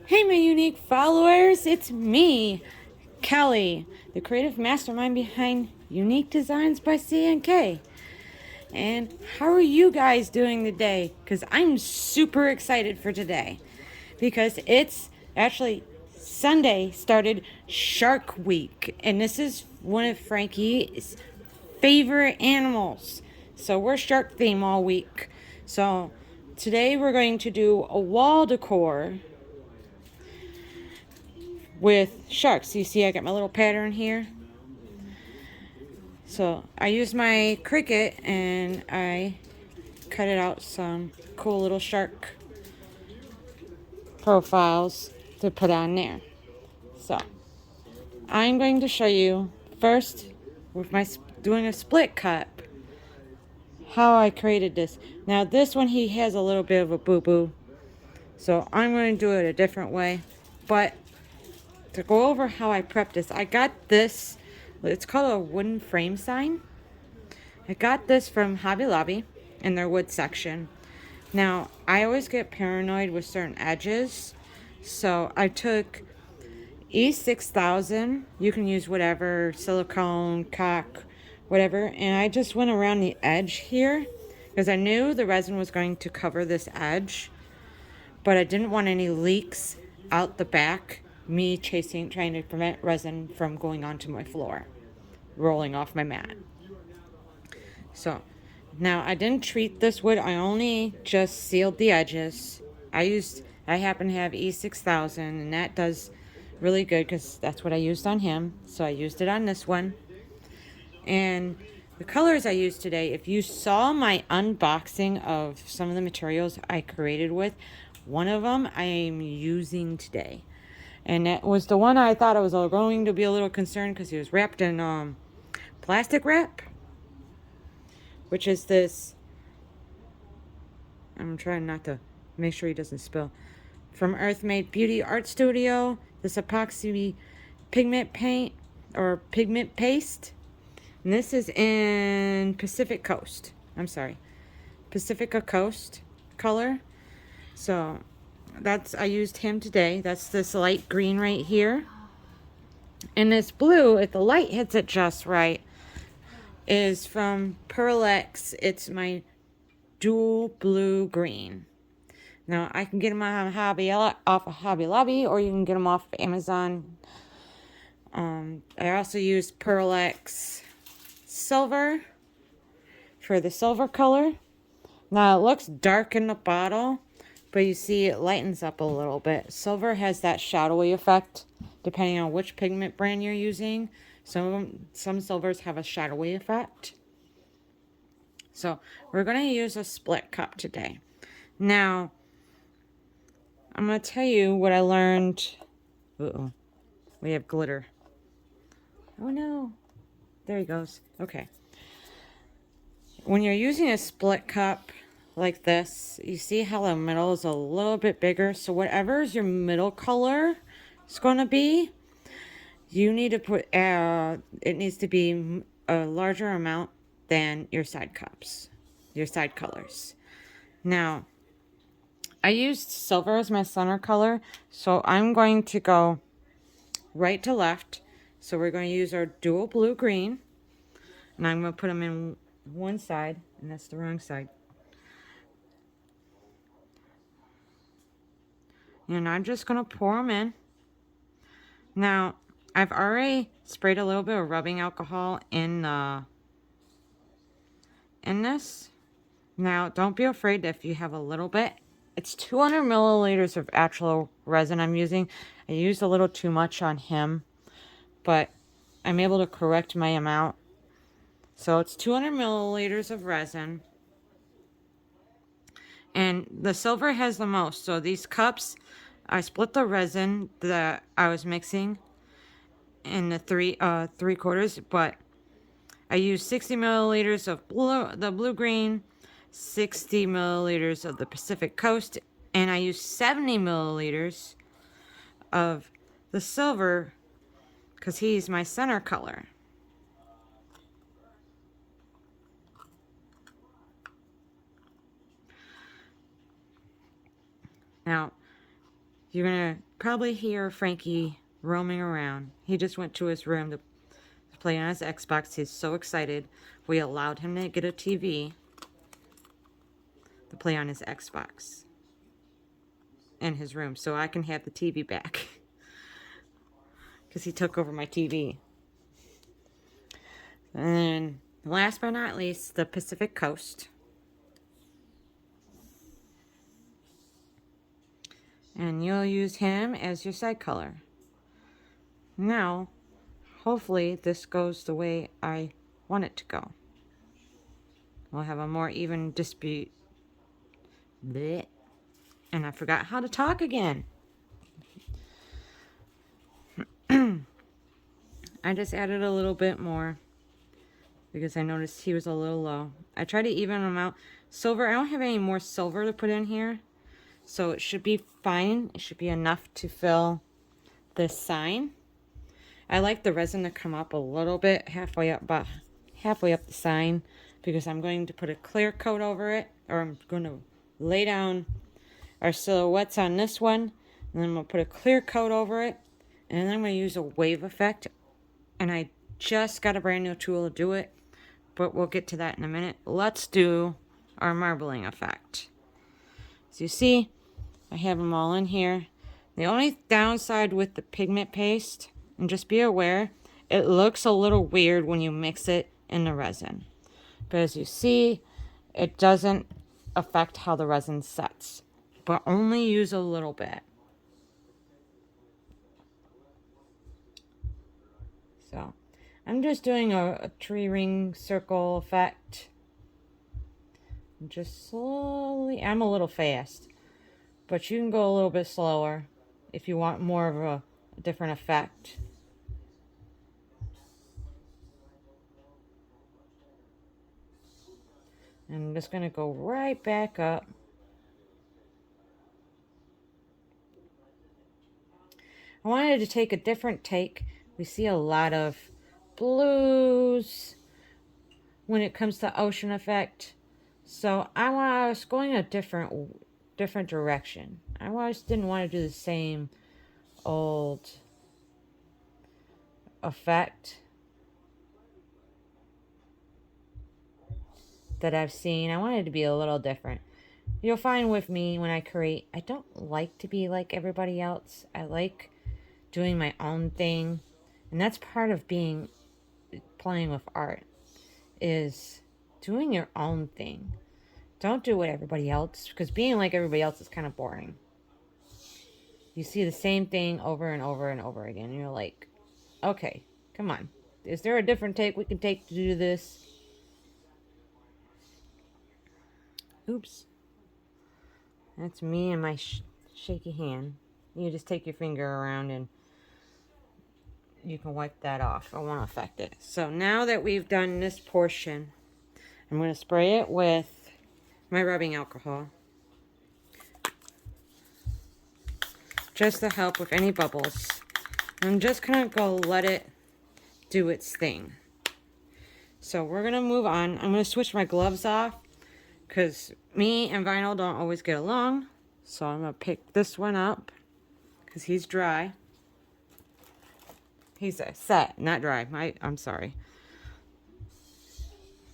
Hey, my unique followers, it's me, Kelly, the creative mastermind behind Unique Designs by C&K. And how are you guys doing today? Because I'm super excited for today. Because it's actually Sunday started Shark Week. And this is one of Frankie's favorite animals. So we're shark theme all week. So today we're going to do a wall decor with sharks. You see I got my little pattern here. So I used my Cricut and I cut it out some cool little shark profiles to put on there. So I'm going to show you first with my doing a split cut how I created this. Now this one he has a little bit of a boo-boo, so I'm going to do it a different way. But to go over how I prepped this, I got this, it's called a wooden frame sign. I got this from Hobby Lobby in their wood section. Now, I always get paranoid with certain edges, so I took E6000. You can use whatever, silicone, caulk, whatever, and I just went around the edge here because I knew the resin was going to cover this edge, but I didn't want any leaks out the back, me trying to prevent resin from going onto my floor, rolling off my mat. So now I didn't treat this wood, I only just sealed the edges. I happen to have E6000 and that does really good because that's what I used on him. So I used it on this one. And the colors I used today, if you saw my unboxing of some of the materials I created with, one of them I am using today. And that was the one I thought I was going to be a little concerned because he was wrapped in plastic wrap, which is this, I'm trying not to make sure he doesn't spill, from Earthmade Beauty Art Studio, this epoxy pigment paint or pigment paste. And this is in Pacifica Coast color. So that's, I used him today. That's this light green right here. And this blue, if the light hits it just right, is from Pearl X. It's my dual blue green. Now I can get them off of Hobby Lobby, or you can get them off of Amazon. I also used Pearl X silver for the silver color. Now it looks dark in the bottle, but you see it lightens up a little bit. Silver has that shadowy effect depending on which pigment brand you're using. Some silvers have a shadowy effect. So we're going to use a split cup today. Now I'm going to tell you what I learned. Uh-oh. We have glitter. Oh no. There he goes. Okay. When you're using a split cup like this, you see how the middle is a little bit bigger. So whatever is your middle color is going to be, you need to put, it needs to be a larger amount than your side cups, your side colors. Now, I used silver as my center color, so I'm going to go right to left. So we're going to use our dual blue green, and I'm going to put them in one side, and that's the wrong side. And I'm just going to pour them in. Now, I've already sprayed a little bit of rubbing alcohol in this. Now, don't be afraid if you have a little bit. It's 200 milliliters of actual resin I'm using. I used a little too much on him, but I'm able to correct my amount. So it's 200 milliliters of resin. And the silver has the most. So these cups, I split the resin that I was mixing in the three quarters, but I used 60 milliliters of the blue green, 60 milliliters of the Pacific Coast, and I used 70 milliliters of the silver because he's my center color. Now, You're going to probably hear Frankie roaming around. He just went to his room to play on his Xbox. He's so excited. We allowed him to get a TV to play on his Xbox in his room so I can have the TV back. Because he took over my TV. And then, last but not least, the Pacific Coast. And you'll use him as your side color. Now, hopefully this goes the way I want it to go. We'll have a more even dispute. Blech. And I forgot how to talk again. I just added a little bit more because I noticed he was a little low. I tried to even him out. Silver, I don't have any more silver to put in here. So it should be fine. It should be enough to fill this sign. I like the resin to come up a little bit, halfway up, about halfway up the sign, because I'm going to put a clear coat over it, or I'm going to lay down our silhouettes on this one, and then I'm going to put a clear coat over it, and then I'm going to use a wave effect, and I just got a brand new tool to do it, but we'll get to that in a minute. Let's do our marbling effect. So you see, I have them all in here. The only downside with the pigment paste, and just be aware, it looks a little weird when you mix it in the resin. But as you see, it doesn't affect how the resin sets. But only use a little bit. So, I'm just doing a tree ring circle effect. Just slowly, I'm a little fast. But you can go a little bit slower if you want more of a different effect. And I'm just going to go right back up. I wanted to take a different take. We see a lot of blues when it comes to ocean effect. So I was going a different direction. I just didn't want to do the same old effect that I've seen. I wanted to be a little different. You'll find with me when I create, I don't like to be like everybody else. I like doing my own thing. And that's part of playing with art, is doing your own thing. Don't do what everybody else, because being like everybody else is kind of boring. You see the same thing over and over and over again. And you're like, okay, come on. Is there a different take we can take to do this? Oops. That's me and my shaky hand. You just take your finger around and you can wipe that off. I won't affect it. So now that we've done this portion, I'm going to spray it with my rubbing alcohol, just to help with any bubbles. I'm just going to go let it do its thing. So we're going to move on. I'm going to switch my gloves off because me and vinyl don't always get along. So I'm going to pick this one up because he's dry. He's set, not dry. I'm sorry.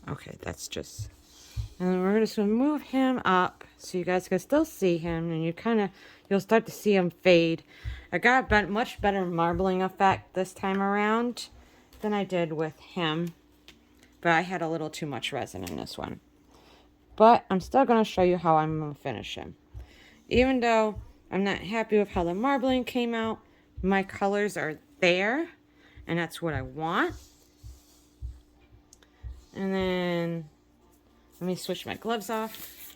Okay, that's just... And then we're just going to move him up so you guys can still see him. And you'll start to see him fade. I got a much better marbling effect this time around than I did with him. But I had a little too much resin in this one. But I'm still going to show you how I'm going to finish him. Even though I'm not happy with how the marbling came out, my colors are there. And that's what I want. And then, let me switch my gloves off.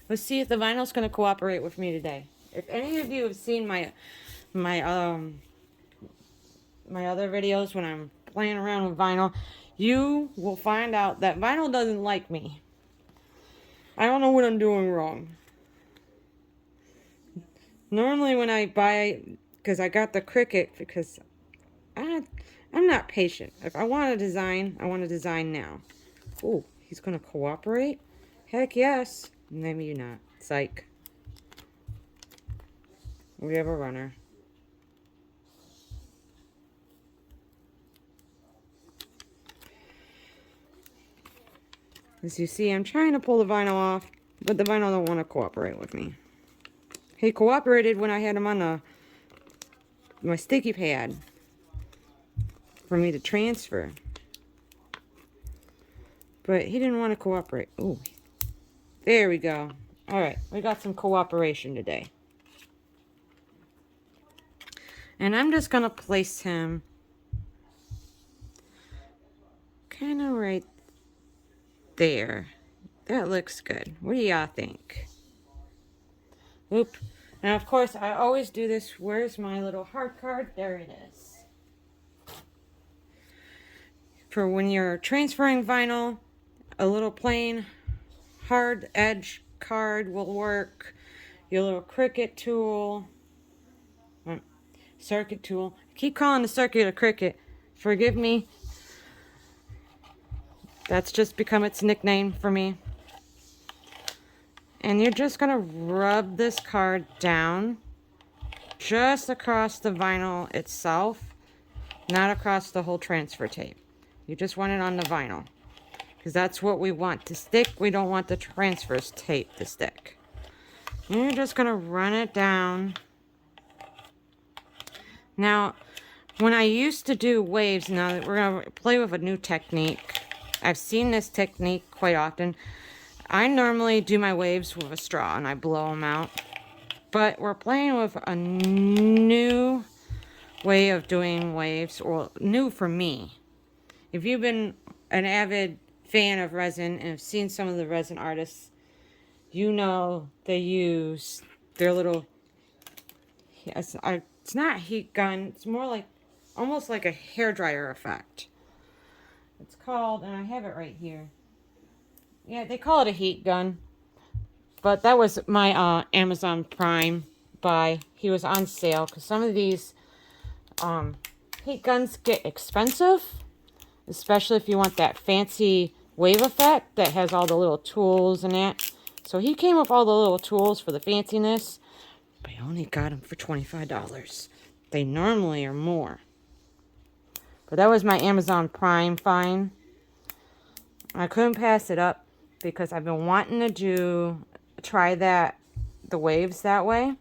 Let's see if the vinyl's going to cooperate with me today. If any of you have seen my other videos when I'm playing around with vinyl, you will find out that vinyl doesn't like me. I don't know what I'm doing wrong. Normally when I buy, because I got the Cricut, because I'm not patient. If I want to design, I want to design now. Oh, he's going to cooperate? Heck yes. Maybe you're not. Psych. We have a runner. As you see, I'm trying to pull the vinyl off, but the vinyl don't want to cooperate with me. He cooperated when I had him on my sticky pad for me to transfer. But he didn't want to cooperate. Ooh. There we go. Alright, we got some cooperation today. And I'm just going to place him kind of right there. That looks good. What do y'all think? Oop. Now, of course, I always do this. Where's my little heart card? There it is. For when you're transferring vinyl, a little plain hard edge card will work. Your little Cricut tool, circuit tool. I keep calling the circuit a Cricut. Forgive me. That's just become its nickname for me. And you're just going to rub this card down just across the vinyl itself, not across the whole transfer tape. You just want it on the vinyl, because that's what we want to stick. We don't want the transfer tape to stick. And you're just going to run it down. Now, when I used to do waves, now that we're going to play with a new technique. I've seen this technique quite often. I normally do my waves with a straw and I blow them out. But we're playing with a new way of doing waves, or new for me. If you've been an avid fan of resin and have seen some of the resin artists, you know they use their little, it's not heat gun, it's more like, almost like a hairdryer effect. It's called, and I have it right here. Yeah, they call it a heat gun. But that was my Amazon Prime buy. He was on sale, because some of these heat guns get expensive. Especially if you want that fancy wave effect that has all the little tools and that. So he came with all the little tools for the fanciness. But I only got them for $25. They normally are more. But that was my Amazon Prime find. I couldn't pass it up because I've been wanting to try the waves that way.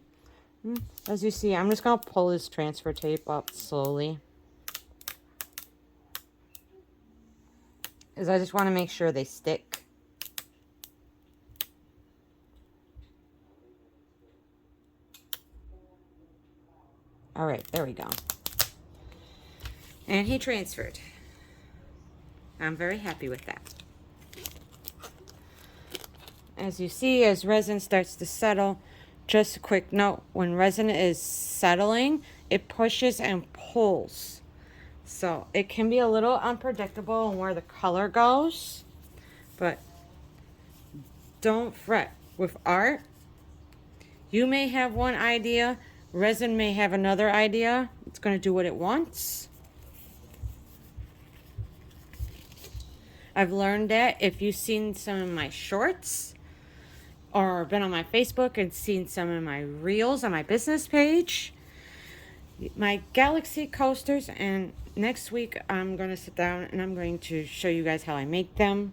As you see, I'm just going to pull this transfer tape up slowly. Because I just want to make sure they stick. Alright, there we go. And he transferred. I'm very happy with that. As you see, as resin starts to settle, just a quick note, when resin is settling, it pushes and pulls. So it can be a little unpredictable on where the color goes, but don't fret. With art, you may have one idea, resin may have another idea. It's going to do what it wants. I've learned that if you've seen some of my shorts or been on my Facebook and seen some of my reels on my business page, my Galaxy coasters, and next week I'm going to sit down and I'm going to show you guys how I make them.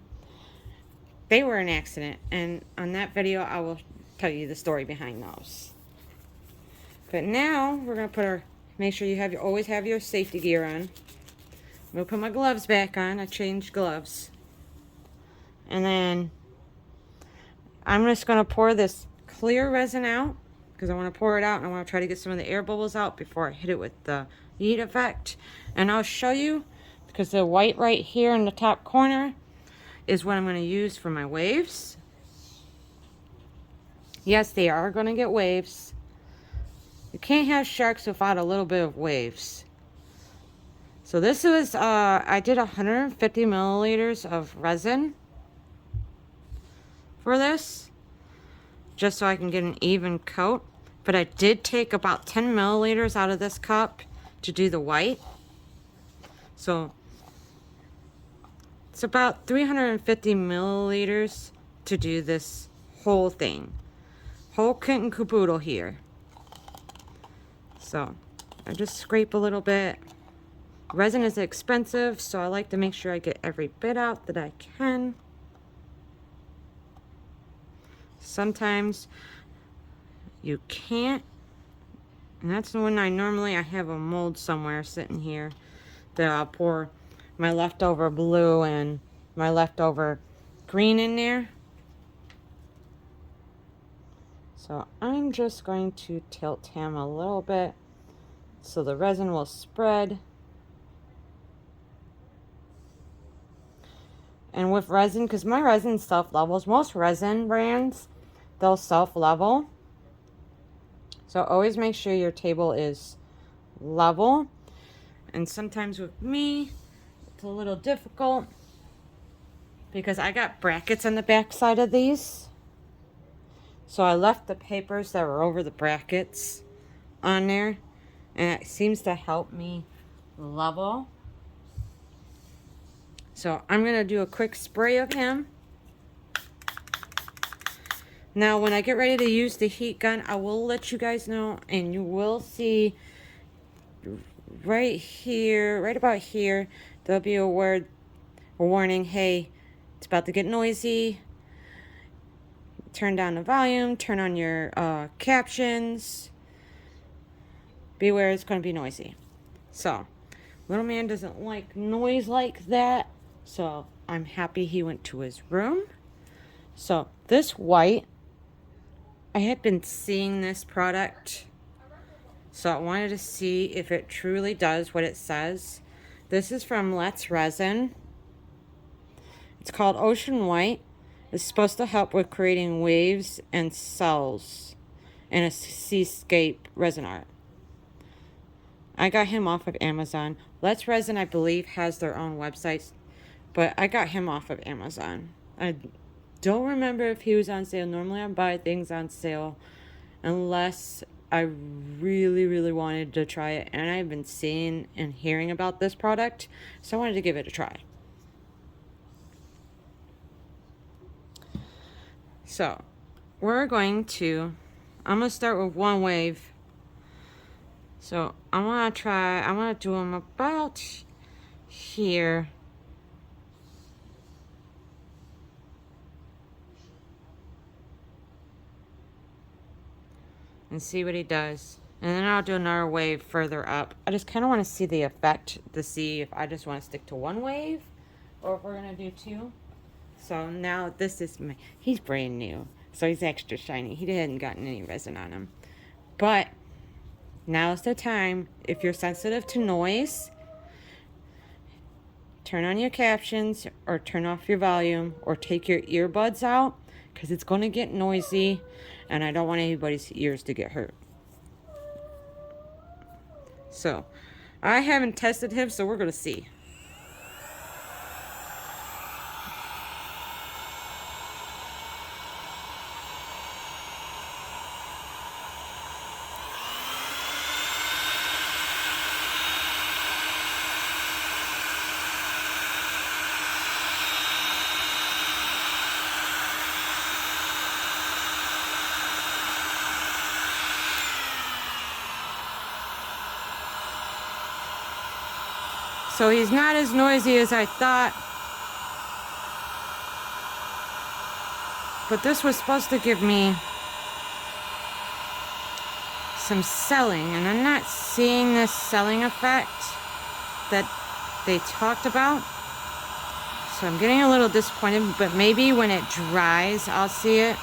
They were an accident, and on that video I will tell you the story behind those. But now we're going to make sure you always have your safety gear on. I'm going to put my gloves back on. I changed gloves. And then I'm just going to pour this clear resin out, because I want to pour it out and I want to try to get some of the air bubbles out before I hit it with the heat effect. And I'll show you, because the white right here in the top corner is what I'm going to use for my waves. Yes, they are going to get waves. You can't have sharks without a little bit of waves. So this was, I did 150 milliliters of resin for this, just so I can get an even coat. But I did take about 10 milliliters out of this cup to do the white. So it's about 350 milliliters to do this whole thing. Whole kit and caboodle here. So I just scrape a little bit. Resin is expensive, so I like to make sure I get every bit out that I can. Sometimes you can't, and that's when I have a mold somewhere sitting here that I'll pour my leftover blue and my leftover green in there. So I'm just going to tilt him a little bit so the resin will spread. And with resin, because my resin self-levels, most resin brands, they'll self-level. So always make sure your table is level. And sometimes with me, it's a little difficult because I got brackets on the back side of these. So I left the papers that were over the brackets on there, and it seems to help me level. So I'm going to do a quick spray of him. Now when I get ready to use the heat gun, I will let you guys know, and you will see right here, right about here, there'll be a warning, hey, it's about to get noisy. Turn down the volume, turn on your captions. Beware, it's going to be noisy. So, little man doesn't like noise like that, so I'm happy he went to his room. So, this white, I had been seeing this product, so I wanted to see if it truly does what it says. This is from Let's Resin. It's called Ocean White. It's supposed to help with creating waves and cells in a seascape resin art. I got him off of Amazon. Let's Resin, I believe, has their own websites, but I got him off of Amazon. I don't remember if he was on sale. Normally I buy things on sale unless I really, really wanted to try it. And I've been seeing and hearing about this product, so I wanted to give it a try. So, I'm going to start with one wave. So, I want to do them about here. And see what he does. And then I'll do another wave further up. I just kind of want to see the effect to see if I just want to stick to one wave or if we're going to do two. So now this is he's brand new, so he's extra shiny. He hadn't gotten any resin on him. But now's the time. If you're sensitive to noise, turn on your captions or turn off your volume or take your earbuds out because it's going to get noisy and I don't want anybody's ears to get hurt. So I haven't tested him, so we're going to see. So he's not as noisy as I thought. But this was supposed to give me some selling, and I'm not seeing this selling effect that they talked about. So I'm getting a little disappointed, but maybe when it dries, I'll see it.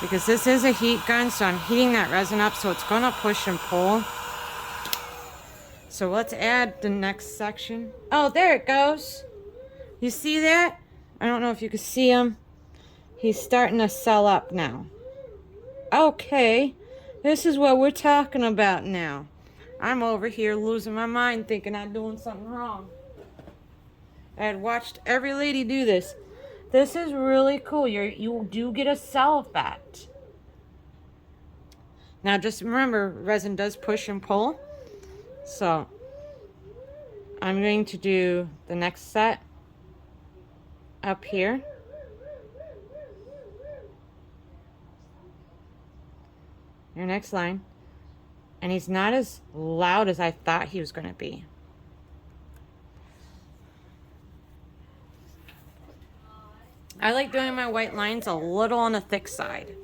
Because this is a heat gun, so I'm heating that resin up, so it's going to push and pull. So let's add the next section. Oh, there it goes. You see that? I don't know if you can see him. He's starting to swell up now. Okay, this is what we're talking about now. I'm over here losing my mind thinking I'm doing something wrong. I had watched every lady do this. This is really cool. You do get a cell effect. Now just remember, resin does push and pull. So I'm going to do the next set up here. Your next line. And he's not as loud as I thought he was going to be. I like doing my white lines a little on the thick side.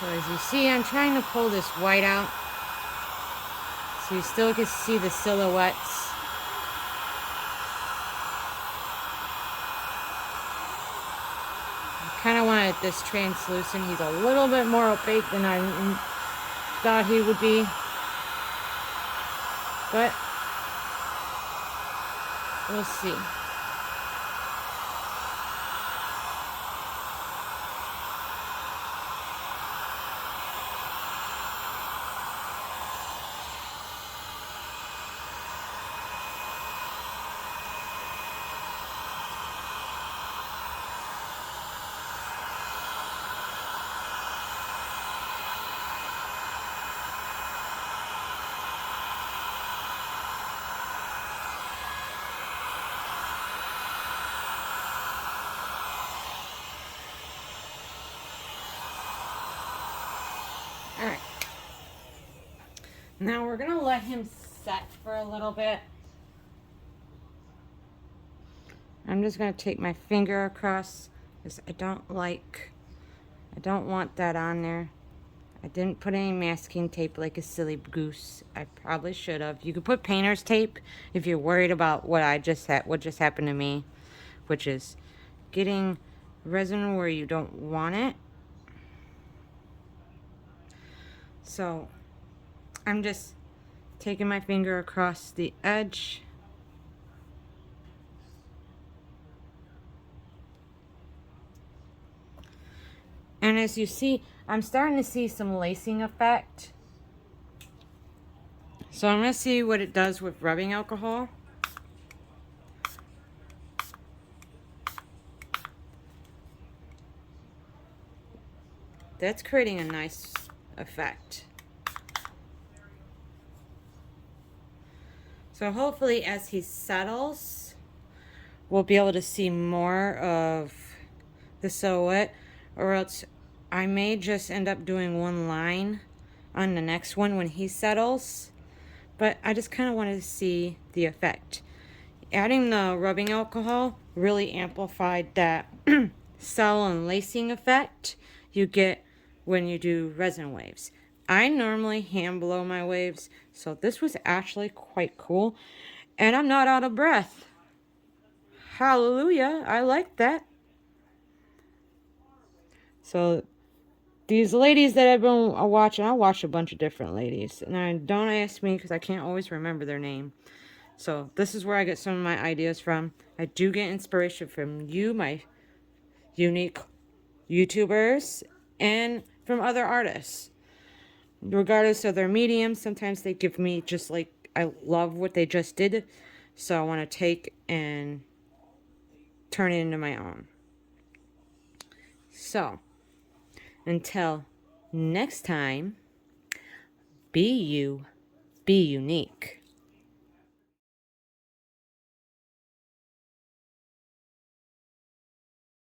So as you see, I'm trying to pull this white out so you still can see the silhouettes. I kind of wanted this translucent. He's a little bit more opaque than I thought he would be. But we'll see. Alright. Now we're going to let him set for a little bit. I'm just going to take my finger across because I don't want that on there. I didn't put any masking tape like a silly goose. I probably should have. You could put painter's tape if you're worried about what just happened to me, which is getting resin where you don't want it. So I'm just taking my finger across the edge. And as you see, I'm starting to see some lacing effect. So I'm going to see what it does with rubbing alcohol. That's creating a nice effect. So hopefully as he settles, we'll be able to see more of the silhouette, or else I may just end up doing one line on the next one when he settles. But I just kind of wanted to see the effect. Adding the rubbing alcohol really amplified that cell and lacing effect you get when you do resin waves. I normally hand blow my waves, so this was actually quite cool. And I'm not out of breath. Hallelujah, I like that. So these ladies that I've been watching, I watch a bunch of different ladies. And don't ask me because I can't always remember their name. So this is where I get some of my ideas from. I do get inspiration from you, my unique YouTubers, and from other artists. Regardless of their medium, sometimes they give me just like, I love what they just did. So I want to take and turn it into my own. So until next time, be you, be unique.